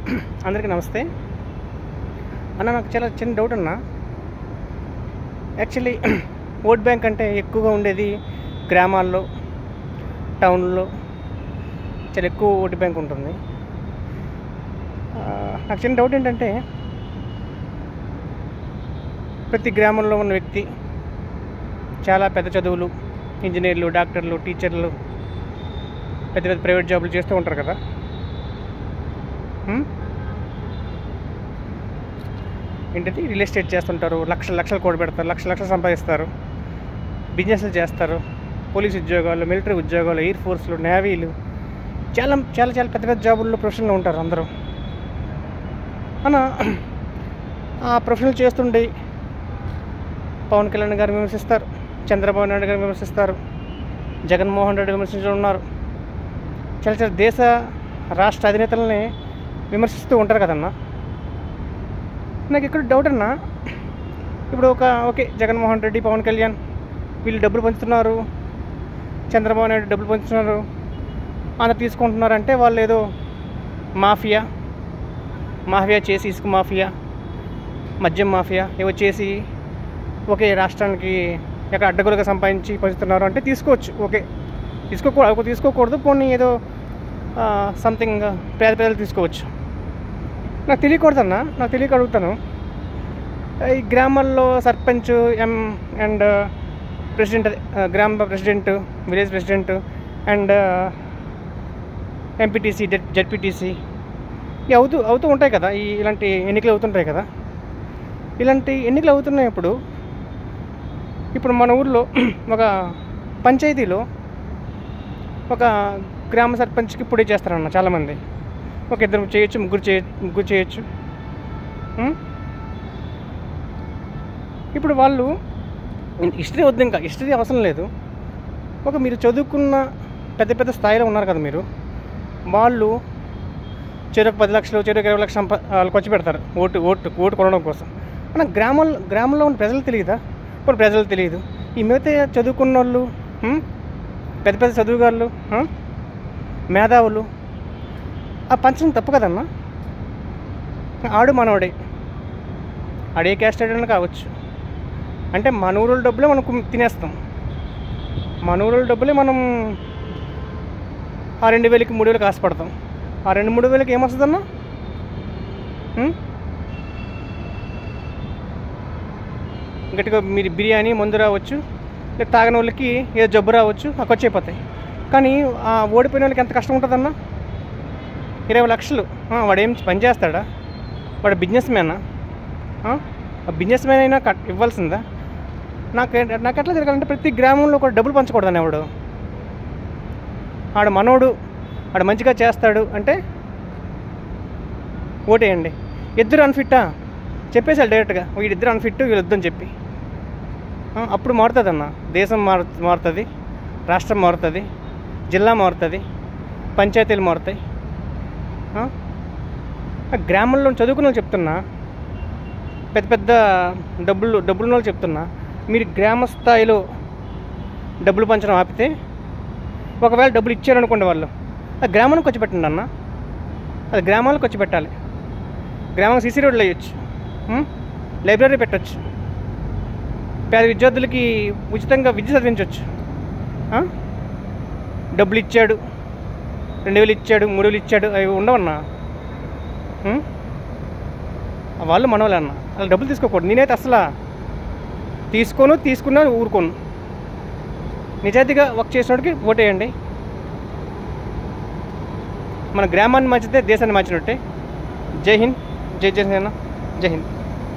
అందరికీ నమస్తే అన్న. నాకు చాలా చిన్న డౌట్ అన్న. యాక్చువల్లీ ఓట్ బ్యాంక్ అంటే ఎక్కువగా ఉండేది గ్రామాల్లో, టౌన్లో చాలా ఎక్కువ ఓట్ బ్యాంక్ ఉంటుంది. నాకు చిన్న డౌట్ ఏంటంటే, ప్రతి గ్రామంలో ఉన్న వ్యక్తి చాలా పెద్ద చదువులు, ఇంజనీర్లు, డాక్టర్లు, టీచర్లు, పెద్ద పెద్ద ప్రైవేట్ జాబులు చేస్తూ ఉంటారు కదా. ఏంటంటే రియల్ ఎస్టేట్ చేస్తుంటారు, లక్షలు కూడబెడతారు, లక్షలు సంపాదిస్తారు, బిజినెస్లు చేస్తారు, పోలీస్ ఉద్యోగాలు, మిలిటరీ ఉద్యోగాలు, ఎయిర్ ఫోర్స్లు, నేవీలు, చాలా చాలా చాలా పెద్ద పెద్ద జాబుల్లో ప్రొఫెషన్లో ఉంటారు అందరూ. అన్న, ఆ ప్రొఫెషనల్ చేస్తుండే పవన్ కళ్యాణ్ గారు విమర్శిస్తారు, చంద్రబాబు నాయుడు గారు విమర్శిస్తారు, జగన్మోహన్ రెడ్డి విమర్శించడం ఉన్నారు. చాలా చాలా దేశ రాష్ట్ర అధినేతలని విమర్శిస్తూ ఉంటారు కదన్నా. నాకు ఇక్కడ డౌట్ అన్నా, ఇప్పుడు ఓకే జగన్మోహన్ రెడ్డి, పవన్ కళ్యాణ్ వీళ్ళు డబ్బులు పంచుతున్నారు, చంద్రబాబు నాయుడు డబ్బులు పంచుతున్నారు, అందరు తీసుకుంటున్నారంటే వాళ్ళు ఏదో మాఫియా చేసి, ఇసుక మాఫియా, మద్యం మాఫియా ఏవో చేసి ఒకే రాష్ట్రానికి ఎక్కడ అడ్డగోలుగా సంపాదించి పంచుతున్నారు అంటే తీసుకోవచ్చు. ఓకే, తీసుకోకూడదు, పోనీ ఏదో సంథింగ్ పేద పేదలు తీసుకోవచ్చు. నాకు తెలియకూడదన్నా, నాకు తెలియక అడుగుతాను. ఈ గ్రామాల్లో సర్పంచ్ అండ్ ప్రెసిడెంట్, గ్రామ president, village president and MPTC, ZPTC అవుతూ ఉంటాయి కదా. ఇలాంటి ఎన్నికలు అవుతుంటాయి కదా. ఇలాంటి ఎన్నికలు అవుతున్నప్పుడు ఇప్పుడు మన ఊర్లో ఒక పంచాయతీలో ఒక గ్రామ సర్పంచ్కి పొడి చేస్తారన్న చాలామంది. ఒక ఇద్దరు చేయొచ్చు, ముగ్గురు చేయొచ్చు. ఇప్పుడు వాళ్ళు హిస్టరీ వద్దు, ఇంకా హిస్టరీ అవసరం లేదు. మీరు చదువుకున్న పెద్ద స్థాయిలో ఉన్నారు కదా మీరు. వాళ్ళు చెరుకు 10 లక్షలు, చెరుకు 20 లక్షలు వాళ్ళు ఖర్చు పెడతారు ఓటు కొనడం కోసం. అన్న, గ్రామంలో ఉన్న ప్రజలు తెలియదా? ఇప్పుడు ప్రజలు తెలియదు. ఈ మిగతా చదువుకున్న వాళ్ళు, పెద్ద చదువుగాళ్ళు, మేధావులు ఆ పంచడం తప్పు కదన్నా. ఆడు మనవాడే, ఆడే క్యాస్ట్ అయినా కావచ్చు. అంటే మన ఊళ్ళ డబ్బులే మనం తినేస్తాం. మన ఊళ్ళ డబ్బులే మనం ఆ 2,000కి 3,000కి ఆశపడతాం. ఆ 2,000-3,000కి ఏమొస్తుందన్నా? గట్టిగా మీరు బిర్యానీ మందు రావచ్చు, లేదా తాగిన వాళ్ళకి ఏదో జబ్బు రావచ్చు, ఆ ఖర్చు అయిపోతాయి. కానీ ఆ ఓడిపోయిన వాళ్ళకి ఎంత కష్టం ఉంటుందన్నా? 20 లక్షలు. వాడు ఏం పని చేస్తాడా? వాడు బిజినెస్ మ్యానా? ఆ బిజినెస్ మ్యాన్ అయినా ఇవ్వాల్సిందా? నాకు ఎట్లా జరగాలంటే, ప్రతి గ్రామంలో కూడా డబ్బులు పంచకూడదని. ఆడు మనోడు, ఆడు మంచిగా చేస్తాడు అంటే ఓటేయండి. ఇద్దరు అన్ఫిట్టా చెప్పేసారు డైరెక్ట్గా, వీడిద్దరు అన్ఫిట్, వీళ్ళొద్దని చెప్పి. అప్పుడు మారుతుంది అన్న. దేశం మారుతుంది, రాష్ట్రం మారుతుంది, జిల్లా మారుతుంది, పంచాయతీలు మారుతాయి. గ్రామంలో చదువుకున్న వాళ్ళు చెప్తున్నా, పెద్ద డబ్బులున్న వాళ్ళు చెప్తున్నా, మీరు గ్రామ స్థాయిలో డబ్బులు పంచడం ఆపితే, ఒకవేళ డబ్బులు ఇచ్చారనుకోండి వాళ్ళు, అది గ్రామానికి వచ్చి పెట్టండి అన్న. అది గ్రామాలకు వచ్చి పెట్టాలి. గ్రామం సీసీ రోడ్లు వేయచ్చు, లైబ్రరీ పెట్టచ్చు, పేద విద్యార్థులకి ఉచితంగా విద్య చదివించవచ్చు. డబ్బులు ఇచ్చాడు, 2,000 ఇచ్చాడు, 3,000 ఇచ్చాడు, అవి ఉండవన్నా. వాళ్ళు మనవాళ్ళే అన్న. అలా డబ్బులు తీసుకోకూడదు. నేనైతే అసలు తీసుకున్నా ఊరుకోను. నిజాయితీగా వర్క్ చేసినోడికి ఓటేయండి. మన గ్రామాన్ని మార్చితే దేశాన్ని మార్చినట్టే. జై హింద్, జై జనసేన, జై హింద్.